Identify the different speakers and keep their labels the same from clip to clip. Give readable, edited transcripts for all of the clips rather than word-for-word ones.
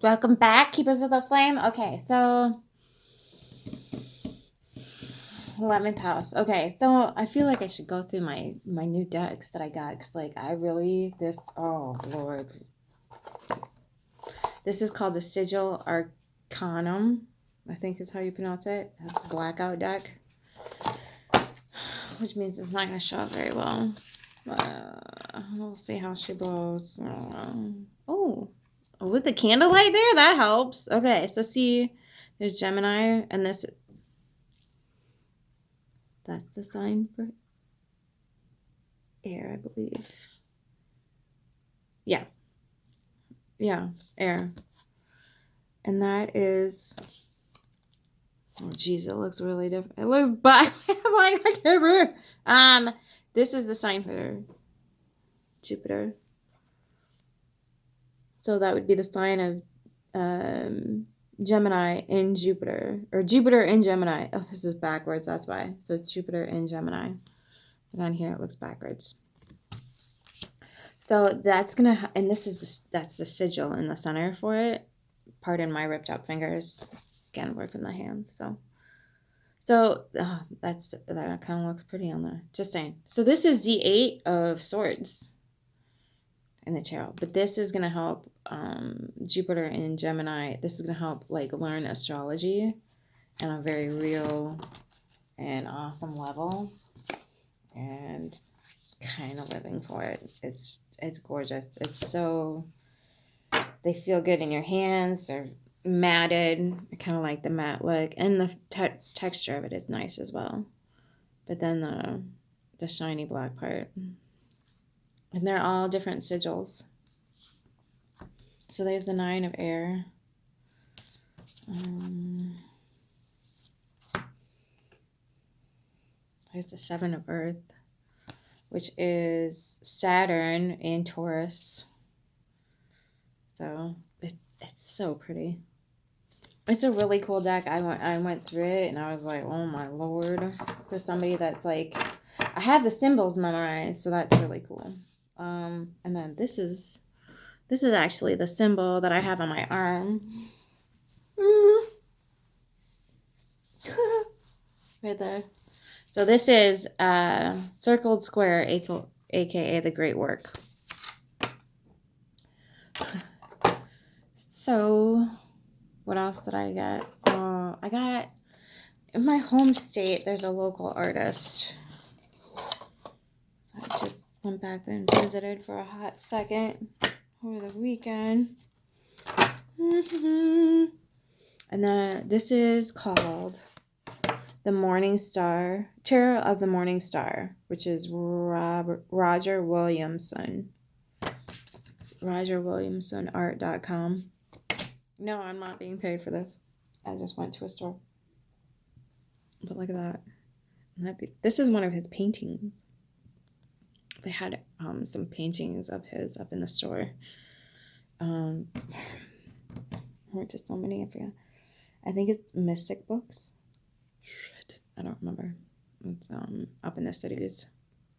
Speaker 1: Welcome back, Keepers of the Flame. Okay, so 11th house. Okay, so I feel like I should go through my new decks that I got because, like, I really oh Lord, this is called the Sigil Arcanum. I think is how you pronounce it. It's a blackout deck, which means it's not going to show up very well. We'll see how she blows. Oh, with the candlelight there, that helps. Okay, so see, there's Gemini, and that's the sign for air, I believe. Yeah, air, and that is. Oh, geez, it looks really different. It looks black. I'm like, I can't remember. This is the sign for Jupiter. So that would be the sign of Gemini in Jupiter. Or Jupiter in Gemini. Oh, this is backwards, that's why. So it's Jupiter in Gemini. And on here it looks backwards. So that's gonna, and that's the sigil in the center for it. Pardon my ripped out fingers. Again, working the hands, So that kind of looks pretty on there. Just saying. So this is the 8 of Swords in the tarot, but this is gonna help Jupiter in Gemini. This is gonna help like learn astrology on a very real and awesome level, and kind of living for it. It's gorgeous. It's so, they feel good in your hands. They're matted. I kind of like the matte look, and the texture of it is nice as well. But then the shiny black part, and they're all different sigils. So there's the 9 of air. There's the 7 of earth, which is Saturn in Taurus. So it's so pretty. It's a really cool deck. I went through it and I was like, oh my Lord. For somebody that's like, I have the symbols memorized, so that's really cool. And then this is actually the symbol that I have on my arm. Right there. So this is circled square, aka the Great Work. So what else did I get? I got, in my home state, there's a local artist. I just went back there and visited for a hot second over the weekend. And then this is called the Morning Star, Tarot of the Morning Star, which is Roger Williamson. RogerWilliamsonArt.com. No, I'm not being paid for this. I just went to a store. But look at that. This is one of his paintings. They had some paintings of his up in the store. Or just so many, I forgot. I think it's Mystic Books. Shit, I don't remember. It's up in the cities,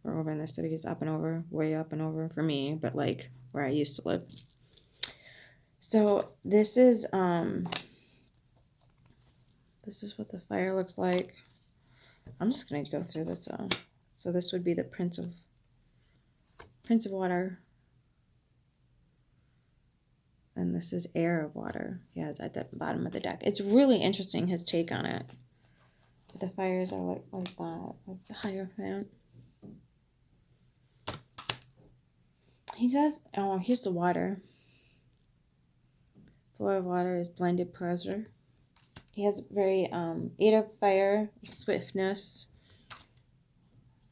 Speaker 1: or over in the cities, up and over, way up and over for me, but like where I used to live. So this is what the fire looks like. I'm just gonna go through this. So this would be the Prince of Water. And this is Air of Water. Yeah, it's at the bottom of the deck. It's really interesting, his take on it. But the fires are like that. Like the Hierophant. He does... Oh, here's the water. 4 of Water is Blended Pleasure. He has very 8 of Fire, Swiftness.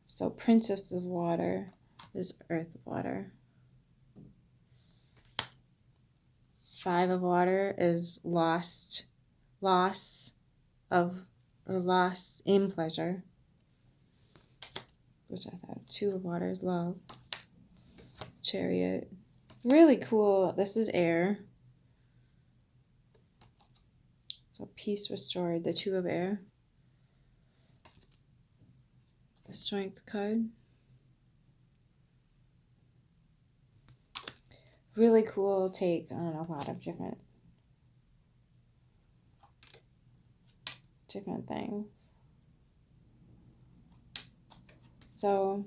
Speaker 1: So Princess of Water is Earth Water. 5 of Water is loss in pleasure. Which I thought 2 of Water is love. Chariot. Really cool. This is air. So peace restored. The 2 of air. The Strength card. Really cool take on a lot of different different things. So,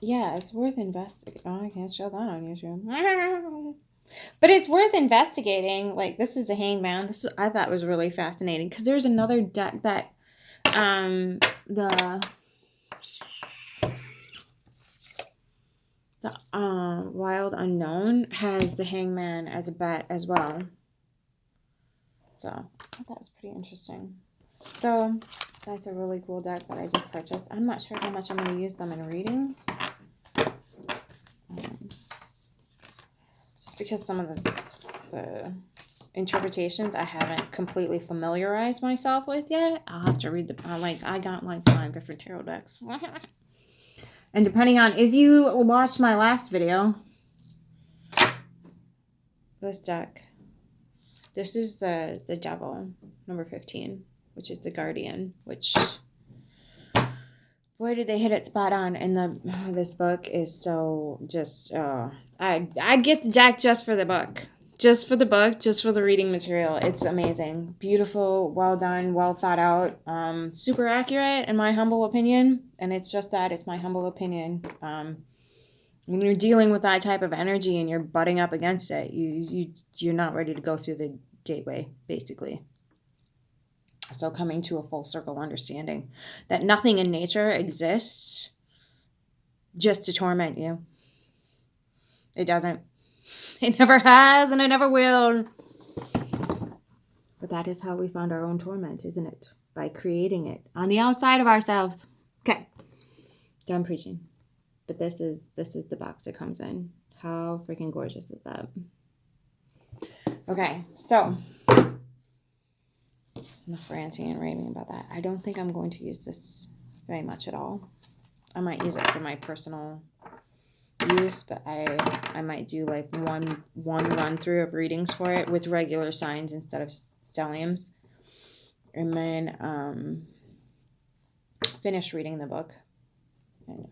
Speaker 1: yeah, it's worth investigating. Oh, I can't show that on YouTube. But it's worth investigating. Like, this is a hangman. I thought was really fascinating. Because there's another deck that the Wild Unknown has the hangman as a bet as well. So, I thought that was pretty interesting. So, that's a really cool deck that I just purchased. I'm not sure how much I'm going to use them in readings. Just because some of the interpretations I haven't completely familiarized myself with yet. I'll have to read I got like 5 different tarot decks. And depending on, if you watched my last video, this deck, this is the Devil, number 15, which is the Guardian, which, boy, did they hit it spot on. And this book is so just, I'd get the deck just for the book. Just for the book, just for the reading material. It's amazing. Beautiful, well done, well thought out, super accurate in my humble opinion. And it's just that, it's my humble opinion. When you're dealing with that type of energy and you're butting up against it, you're not ready to go through the gateway, basically. So coming to a full circle understanding that nothing in nature exists just to torment you. It doesn't. It never has, and it never will. But that is how we found our own torment, isn't it? By creating it on the outside of ourselves. Okay. Done preaching. But this is the box it comes in. How freaking gorgeous is that? Okay, so enough ranting and raving about that. I don't think I'm going to use this very much at all. I might use it for my personal use, but I might do like one run through of readings for it with regular signs instead of stelliums, and then finish reading the book. And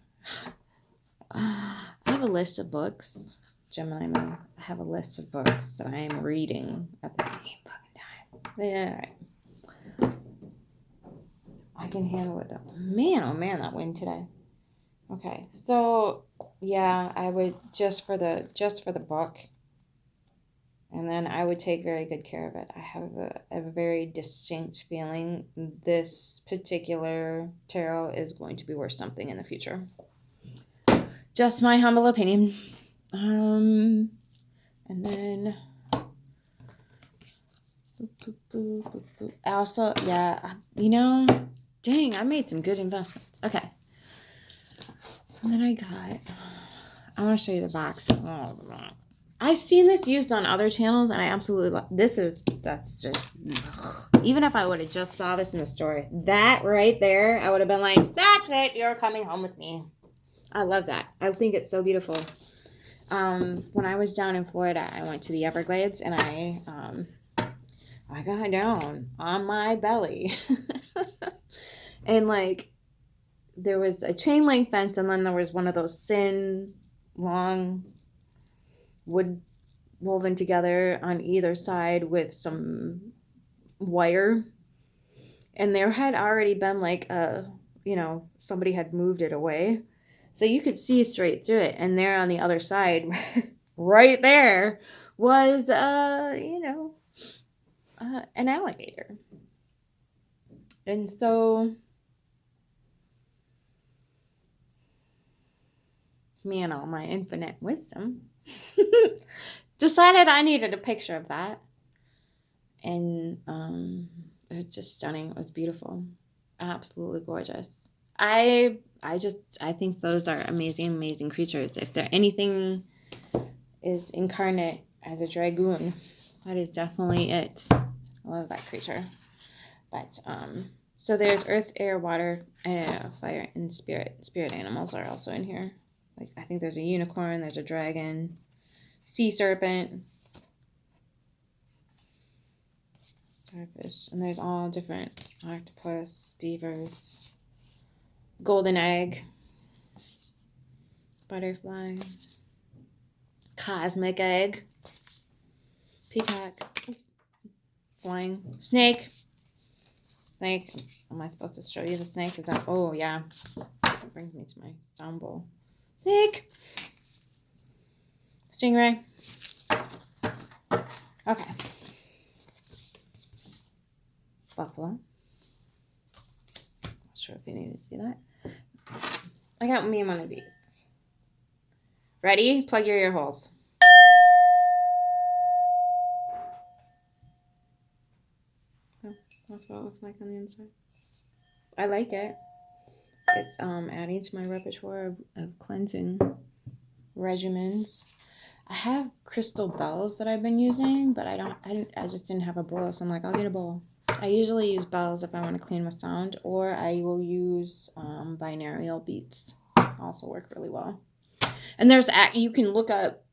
Speaker 1: I have a list of books, Gemini Moon. I have a list of books that I am reading at the same fucking time. Yeah, all right. I can handle it though. Man, oh man, that wind today. Okay, so yeah, I would just for the book, and then I would take very good care of it. I have a very distinct feeling this particular tarot is going to be worth something in the future. Just my humble opinion. And then also, yeah, dang, I made some good investments. Okay. So then I want to show you the box. Oh, the box. I've seen this used on other channels, and I absolutely love. That's just. Even if I would have just saw this in the store, that right there, I would have been like, "That's it. You're coming home with me." I love that. I think it's so beautiful. When I was down in Florida, I went to the Everglades, and I got down on my belly, and like. There was a chain link fence, and then there was one of those thin, long wood woven together on either side with some wire. And there had already been like somebody had moved it away. So you could see straight through it. And there on the other side, right there, was, an alligator. And so... me and all my infinite wisdom decided I needed a picture of that, and it was just stunning. It was beautiful, absolutely gorgeous. I think those are amazing creatures. If there anything is incarnate as a dragoon, that is definitely it. I love that creature. But so there's earth, air, water, and fire, and spirit. Spirit animals are also in here. Like, I think there's a unicorn, there's a dragon, sea serpent, starfish, and there's all different octopus, beavers, golden egg, butterfly, cosmic egg, peacock, flying snake, snake. Am I supposed to show you the snake? Is that, oh yeah. That brings me to my sound bowl. Snake! Stingray. Okay. Buffalo. Not sure if you need to see that. I got me one of these. Ready? Plug your ear holes. Oh, that's what it looks like on the inside. I like it. It's adding to my repertoire of cleansing regimens. I have crystal bells that I've been using, but I just didn't have a bowl, so I'm like, I'll get a bowl. I usually use bells if I want to clean with sound, or I will use binaural beats. Also work really well. And there's you can look up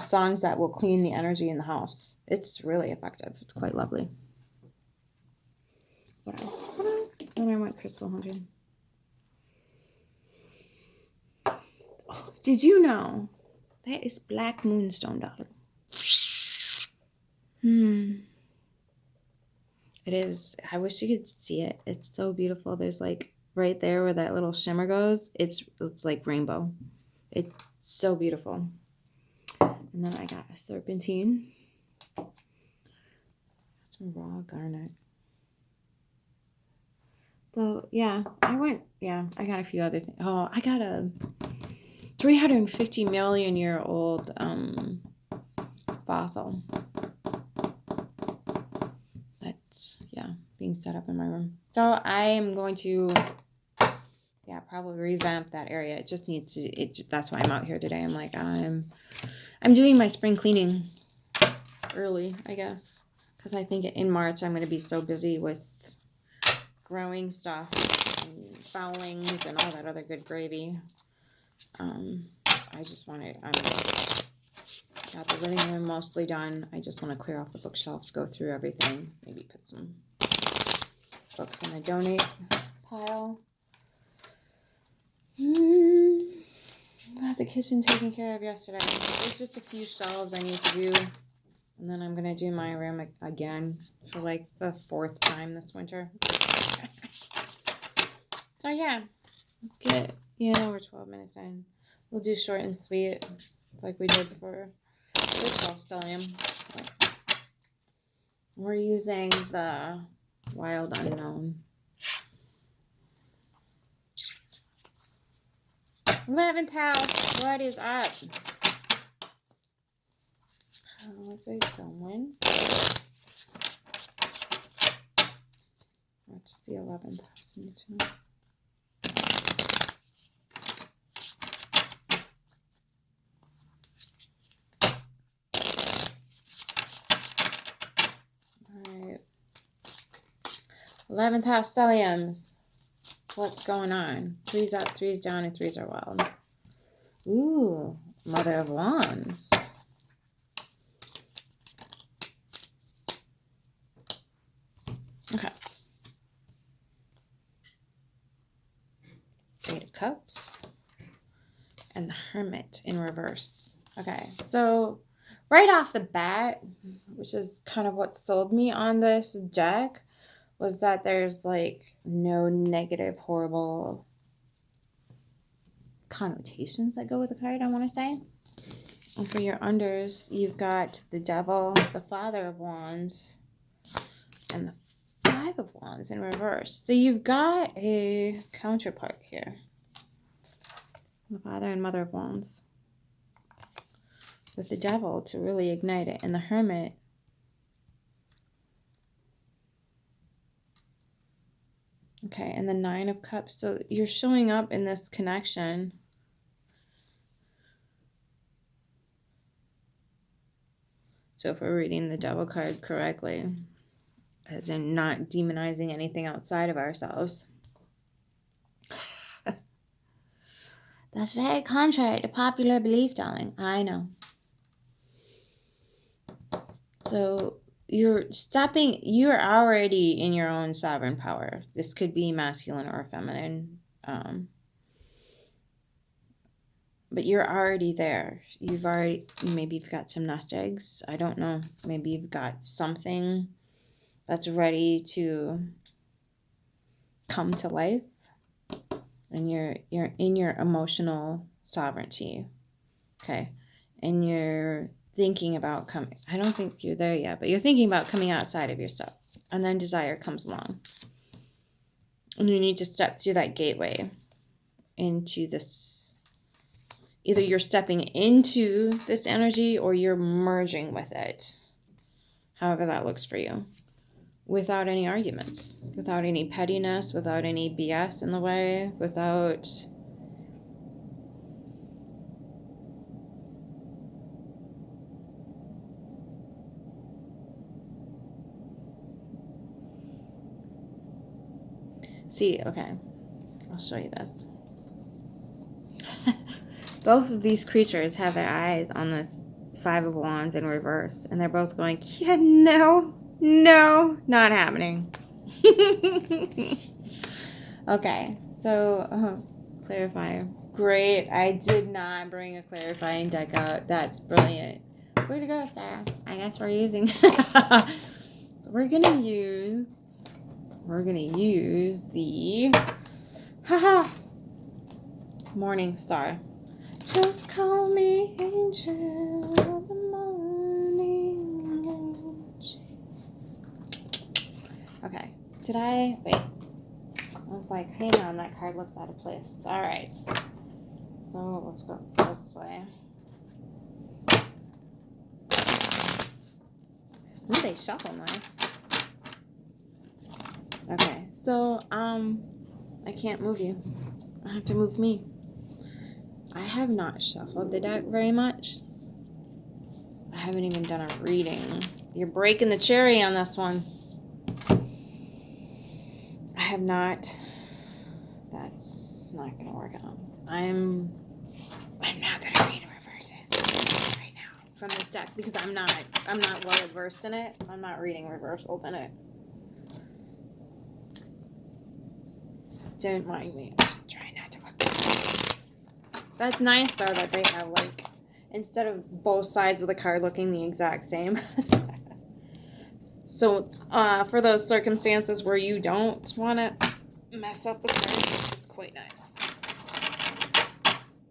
Speaker 1: songs that will clean the energy in the house. It's really effective. It's quite lovely. What else? And I went crystal hunting. Oh, did you know that is black moonstone, darling? It is. I wish you could see it. It's so beautiful. There's like right there where that little shimmer goes. It's like rainbow. It's so beautiful. And then I got a serpentine. Some raw garnet. So yeah, I got a few other things. Oh, I got a 350 million year old fossil. That's being set up in my room. So I am going to probably revamp that area. It just needs to. That's why I'm out here today. I'm like I'm doing my spring cleaning early, I guess, because I think in March I'm going to be so busy with growing stuff and foulings and all that other good gravy. I just want to. Got the living room mostly done. I just want to clear off the bookshelves, go through everything, maybe put some books in the donate pile. Got the kitchen taken care of yesterday. There's just a few shelves I need to do. And then I'm going to do my room again for like the 4th time this winter. So yeah, let's get, we're 12 minutes in. We'll do short and sweet like we did before. This House Stellium. We're using the Wild Unknown. 11th house, what is up? What's it going? What's the 11th house into? Alright. 11th house Stelliums. What's going on? 3's up, 3's down, and 3's are wild. Ooh, Mother of Wands. Okay. 8 of Cups. And the Hermit in reverse. Okay, so right off the bat, which is kind of what sold me on this deck, was that there's like no negative, horrible connotations that go with the card, I want to say. And for your unders, you've got the Devil, the Father of Wands, and the 5 of Wands in reverse. So you've got a counterpart here. The Father and Mother of Wands. With the Devil to really ignite it. And the Hermit. Okay, and the 9 of Cups. So you're showing up in this connection. So if we're reading the Devil card correctly, as in not demonizing anything outside of ourselves. That's very contrary to popular belief, darling. I know. So you're already in your own sovereign power. This could be masculine or feminine. But you're already there. Maybe you've got some nest eggs. I don't know. Maybe you've got something that's ready to come to life, and you're in your emotional sovereignty, okay, and you're thinking about coming. I don't think you're there yet, but you're thinking about coming outside of yourself, and then desire comes along, and you need to step through that gateway into this. Either you're stepping into this energy or you're merging with it, however that looks for you, without any arguments, without any pettiness, without any BS in the way, without see, okay, I'll show you this. Both of these creatures have their eyes on this Five of Wands in reverse, and they're both going, yeah, no, not happening. Okay, so clarifier. Great. I did not bring a clarifying deck out. That's brilliant. Way to go, Sara. I guess we're using we're gonna use the Morning Star. Just call me angel of the morning angel. Okay. Did I wait? I was like, hang on, that card looks out of place. All right. So let's go this way. Ooh, they shuffle nice. Okay, so I can't move you. I have to move me. I have not shuffled the deck very much. I haven't even done a reading. You're breaking the cherry on this one. I have not. That's not gonna work out. I'm not gonna read reverses right now from this deck because I'm not well versed in it. I'm not reading reversals in it. Don't mind me. I'm just trying not to look at it. That's nice though that they have, like, instead of both sides of the card looking the exact same. So for those circumstances where you don't want to mess up the cards, it's quite nice.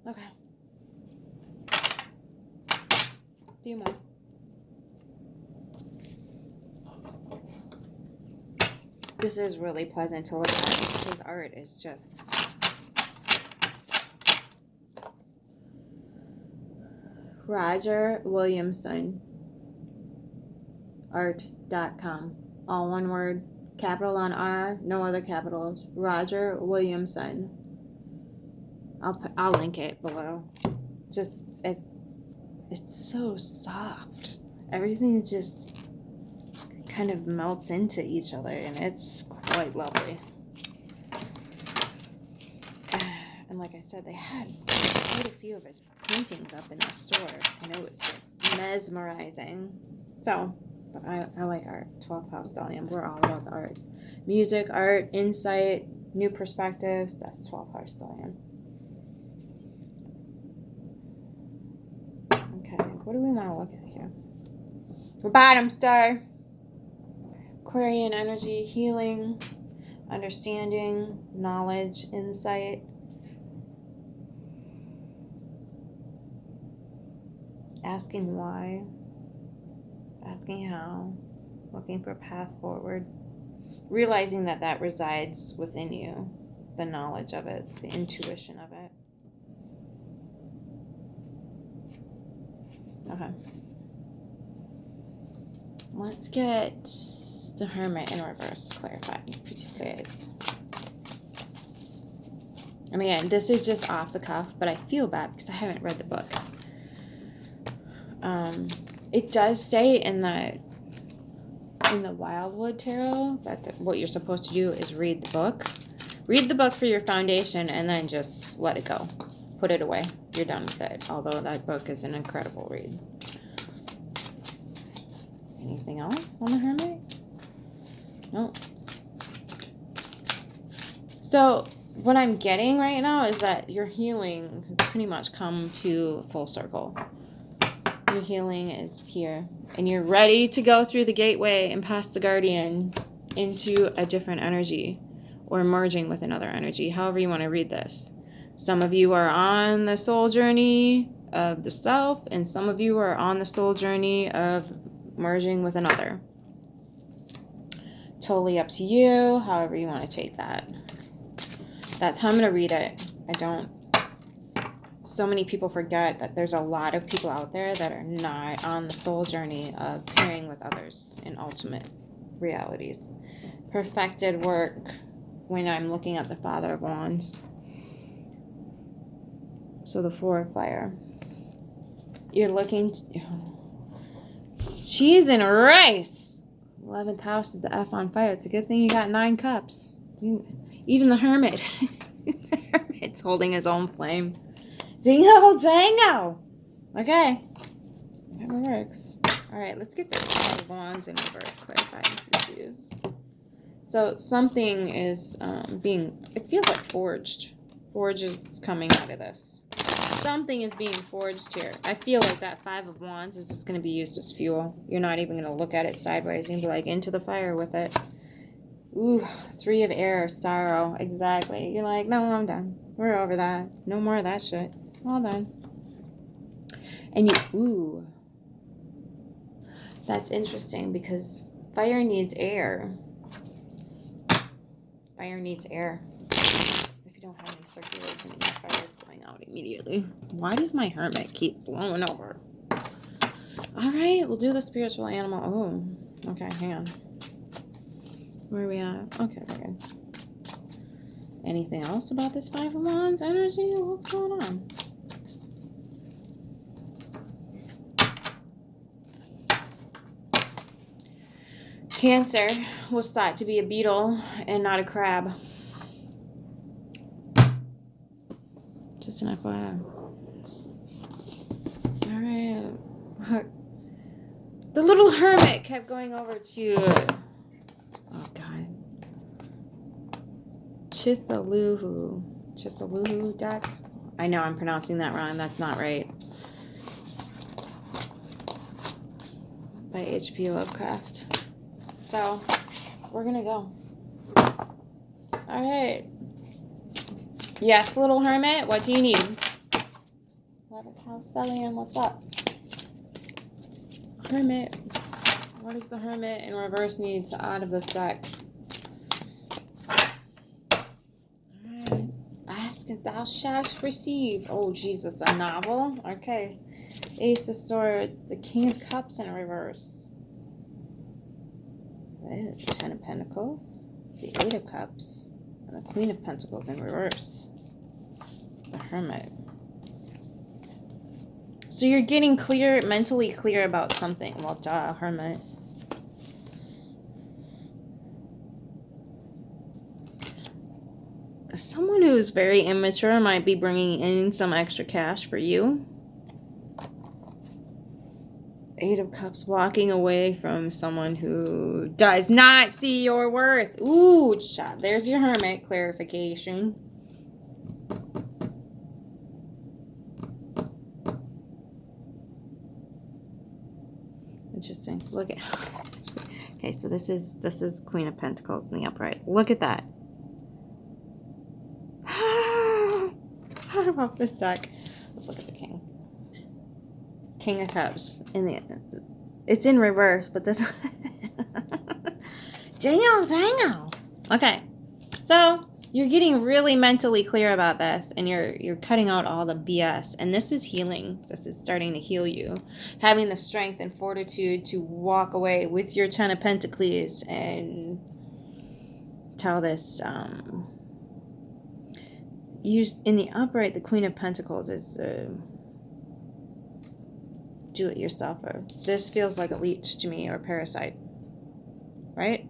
Speaker 1: Okay. Few more. This is really pleasant to look at. His art is just Roger Williamson art.com. All one word, capital on R, no other capitals. Roger Williamson. I'll link it below. Just it's so soft. Everything just kind of melts into each other, and it's quite lovely. And like I said, they had quite a few of his paintings up in the store, and it was just mesmerizing. So, but I like art. 12th House Stellium. We're all about the art. Music, art, insight, new perspectives. That's 12th House Stellium. Okay, what do we want to look at here? The bottom star. Aquarian energy, healing, understanding, knowledge, insight. Asking why, asking how, looking for a path forward, realizing that resides within you, the knowledge of it, the intuition of it. Okay. Let's get the Hermit in reverse clarified, please. And again, this is just off the cuff, but I feel bad because I haven't read the book. It does say in the Wildwood Tarot that what you're supposed to do is read the book. Read the book for your foundation and then just let it go. Put it away. You're done with it. Although that book is an incredible read. Anything else on the Hermit? Nope. So what I'm getting right now is that your healing could pretty much come to full circle. Your healing is here. And you're ready to go through the gateway and pass the guardian into a different energy, or merging with another energy, however you want to read this. Some of you are on the soul journey of the self, and some of you are on the soul journey of merging with another. Totally up to you, however you want to take that. That's how I'm going to read it. So many people forget that there's a lot of people out there that are not on the soul journey of pairing with others in ultimate realities. Perfected work when I'm looking at the Father of Wands. So the Four of Fire. You're looking cheese and rice. 11th house is the F on fire. It's a good thing you got 9 cups. Even the hermit. The hermit's holding his own flame. Dingo dango. Okay. That works. Alright, let's get the Five of Wands in reverse. Clarifying issues. So something is it feels like forged. Forge is coming out of this. Something is being forged here. I feel like that Five of Wands is just going to be used as fuel. You're not even going to look at it sideways. You're going to be like, into the fire with it. Ooh, Three of Air, sorrow. Exactly. You're like, no, I'm done. We're over that. No more of that shit. All done. And ooh. That's interesting because fire needs air. Fire needs air. If you don't have any circulation in your fire, it's going out immediately. Why does my hermit keep blowing over? Alright, we'll do the spiritual animal. Oh, okay, hang on. Where are we at? Okay, we're good. Anything else about this Five of Wands energy? What's going on? Cancer was thought to be a beetle and not a crab. Just an FYI. Alright. The little hermit kept going over to... Oh, God. Chithaluhu deck. I know I'm pronouncing that wrong. That's not right. By H.P. Lovecraft. So, we're gonna go. Alright. Yes, little hermit, what do you need? 11th House Stellium, what's up? Hermit. What does the hermit in reverse need out of this deck? Alright. Ask and thou shalt receive. Oh, Jesus, a novel? Okay. Ace of Swords, the King of Cups in reverse. The Ten of Pentacles, the Eight of Cups, and the Queen of Pentacles in reverse. The Hermit. So you're getting clear, mentally clear about something. Well, duh, Hermit. Someone who's very immature might be bringing in some extra cash for you. Eight of Cups, walking away from someone who does not see your worth. Ooh, shot. There's your Hermit clarification. Interesting. Look at. Okay, so this is Queen of Pentacles in the upright. Look at that. I love this deck. Let's look at the King. King of Cups it's in reverse, but this Jango. Okay. So you're getting really mentally clear about this, and you're cutting out all the BS, and this is healing. This is starting to heal you. Having the strength and fortitude to walk away with your Ten of Pentacles and tell this use in the upright. The Queen of Pentacles is do-it-yourselfer. This feels like a leech to me, or parasite. Right?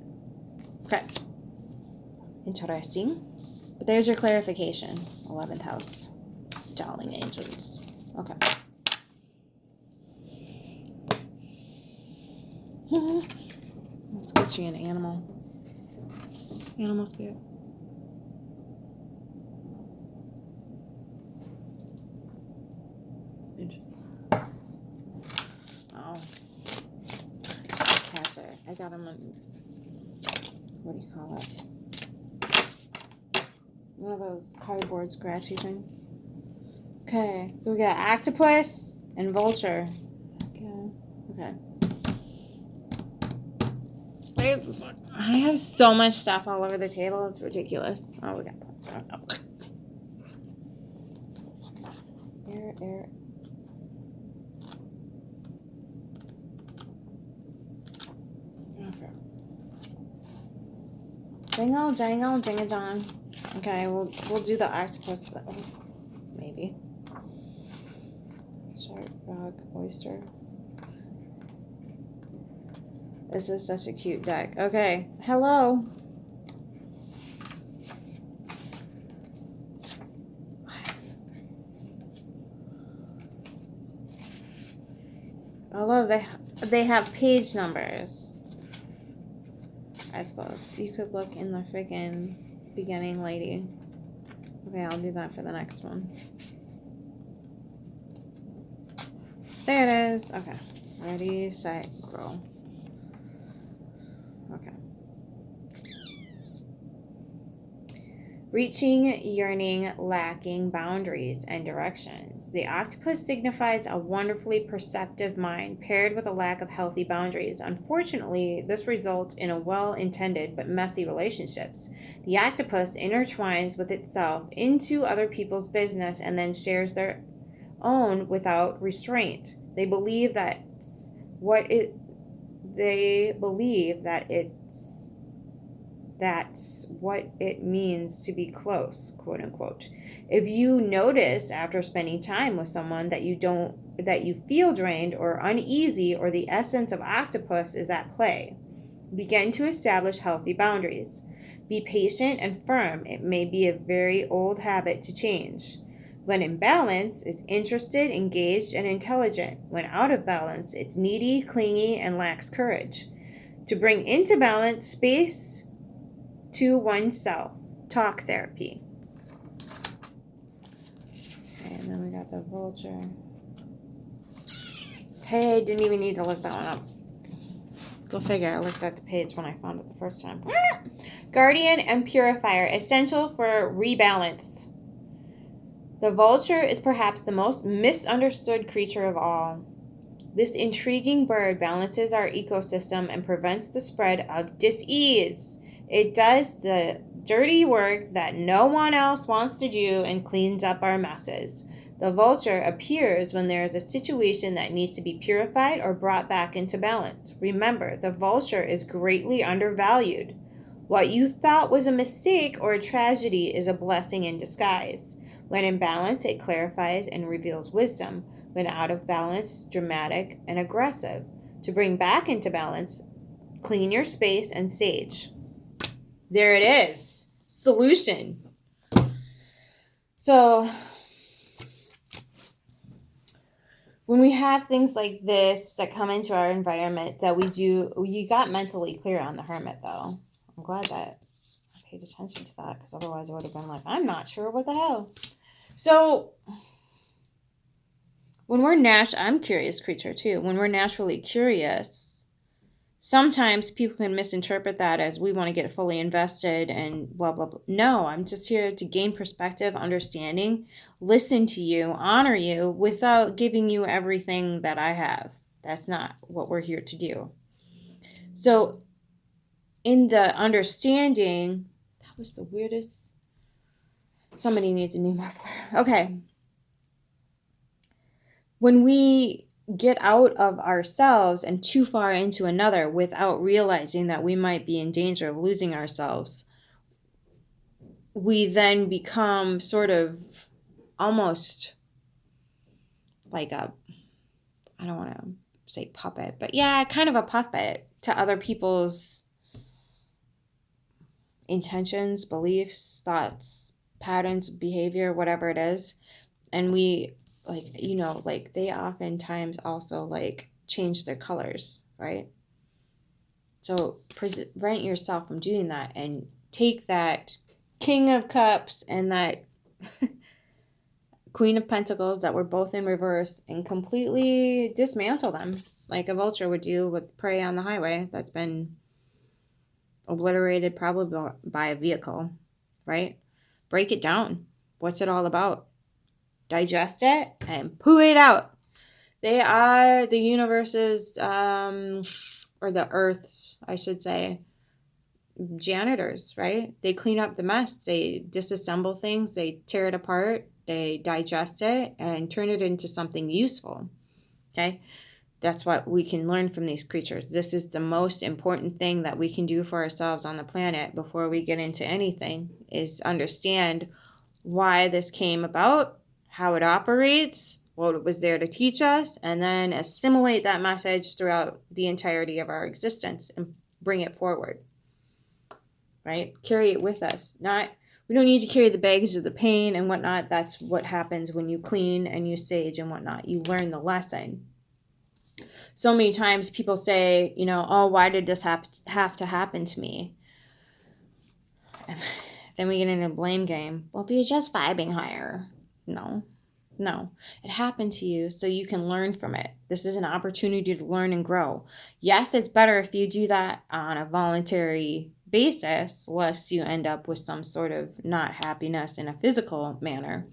Speaker 1: Okay. Interesting. But there's your clarification. 11th house. Darling angels. Okay. Let's get you an animal. Animal spirit. Interesting. vulture. I got him on, what do you call it? One of those cardboard scratchy things. Okay, so we got octopus and vulture. Okay. I have so much stuff all over the table. It's ridiculous. Oh, we got air. Okay. Jingle, jangle, jing-a-jong. Okay, we'll do the octopus. Maybe. Shark, frog, oyster. This is such a cute deck. Okay, hello. Although they have page numbers. I suppose you could look in the freaking beginning, lady. Okay, I'll do that for the next one. There it is. Okay, ready, set, go. Okay. Reaching, yearning, lacking boundaries and directions. The octopus signifies a wonderfully perceptive mind paired with a lack of healthy boundaries. Unfortunately, this results in a well-intended but messy relationships. The octopus intertwines with itself into other people's business and then shares their own without restraint. They believe that's what it means to be close, quote unquote. If you notice after spending time with someone that you feel drained or uneasy, or the essence of octopus is at play, begin to establish healthy boundaries. Be patient and firm. It may be a very old habit to change. When in balance, it's interested, engaged, and intelligent. When out of balance, it's needy, clingy, and lacks courage. To bring into balance, space to oneself. Talk therapy. Okay, and then we got the vulture. Hey, didn't even need to look that one up. Go figure, I looked at the page when I found it the first time. Guardian and purifier, essential for rebalance. The vulture is perhaps the most misunderstood creature of all. This intriguing bird balances our ecosystem and prevents the spread of dis-ease. It does the dirty work that no one else wants to do and cleans up our messes. The vulture appears when there is a situation that needs to be purified or brought back into balance. Remember, the vulture is greatly undervalued. What you thought was a mistake or a tragedy is a blessing in disguise. When in balance, it clarifies and reveals wisdom. When out of balance, dramatic and aggressive. To bring back into balance, clean your space and sage. There it is. Solution. So, when we have things like this that come into our environment that you got mentally clear on the hermit, though. I'm glad that I paid attention to that, because otherwise I would have been like, I'm not sure what the hell. So, when we're I'm a curious creature too. When we're naturally curious, sometimes people can misinterpret that as we want to get fully invested and blah, blah, blah. No, I'm just here to gain perspective, understanding, listen to you, honor you without giving you everything that I have. That's not what we're here to do. So in the understanding, that was the weirdest. Somebody needs a new muffler. Okay. When we get out of ourselves and too far into another without realizing that we might be in danger of losing ourselves, we then become sort of almost like I don't want to say puppet, but yeah, kind of a puppet to other people's intentions, beliefs, thoughts, patterns, behavior, whatever it is. And we they oftentimes also change their colors, right? So prevent yourself from doing that and take that King of Cups and that Queen of Pentacles that were both in reverse and completely dismantle them. like a vulture would do with prey on the highway that's been obliterated probably by a vehicle, right? Break it down. What's it all about? Digest it and poo it out. They are the universe's, or the Earth's, I should say, janitors, right? They clean up the mess. They disassemble things. They tear it apart. They digest it and turn it into something useful. Okay? That's what we can learn from these creatures. This is the most important thing that we can do for ourselves on the planet before we get into anything, is understand why this came about, how it operates, what it was there to teach us, and then assimilate that message throughout the entirety of our existence and bring it forward. Right? Carry it with us. We don't need to carry the baggage of the pain and whatnot. That's what happens when you clean and you sage and whatnot. You learn the lesson. So many times people say, oh, why did this have to happen to me? And then we get into a blame game. Well, if you're just vibing higher. No. It happened to you so you can learn from it. This is an opportunity to learn and grow. Yes, it's better if you do that on a voluntary basis, lest you end up with some sort of not happiness in a physical manner.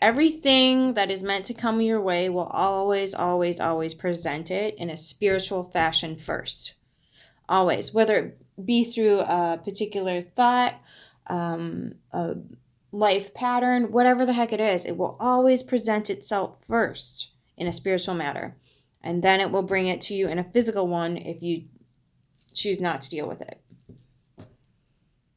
Speaker 1: Everything that is meant to come your way will always, always, always present it in a spiritual fashion first. Always. Whether it be through a particular thought, a life pattern, whatever the heck it is, it will always present itself first in a spiritual matter. And then it will bring it to you in a physical one if you choose not to deal with it.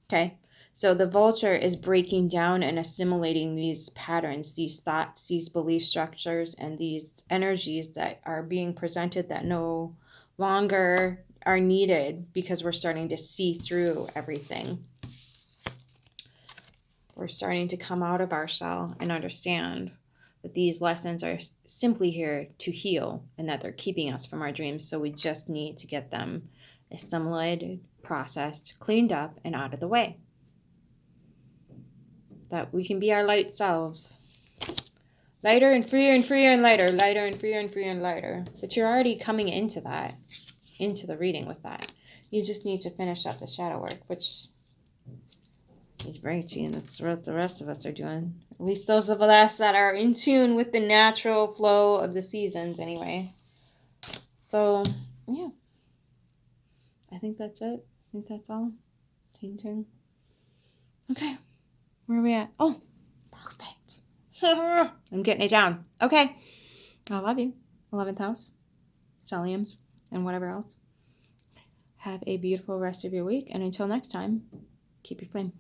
Speaker 1: Okay? So the vulture is breaking down and assimilating these patterns, these thoughts, these belief structures, and these energies that are being presented that no longer are needed because we're starting to see through everything. We're starting to come out of our shell and understand that these lessons are simply here to heal and that they're keeping us from our dreams. So we just need to get them assimilated, processed, cleaned up, and out of the way. That we can be our light selves. Lighter and freer and freer and lighter. Lighter and freer and freer and lighter. But you're already coming into that, into the reading with that. You just need to finish up the shadow work, which is ragey, and that's what the rest of us are doing. At least those of us that are in tune with the natural flow of the seasons anyway. So, yeah. I think that's it. I think that's all. Ting. Okay. Where are we at? Oh, perfect. I'm getting it down. Okay. I love you. 11th house, Stelliums, and whatever else. Have a beautiful rest of your week. And until next time, keep your flame.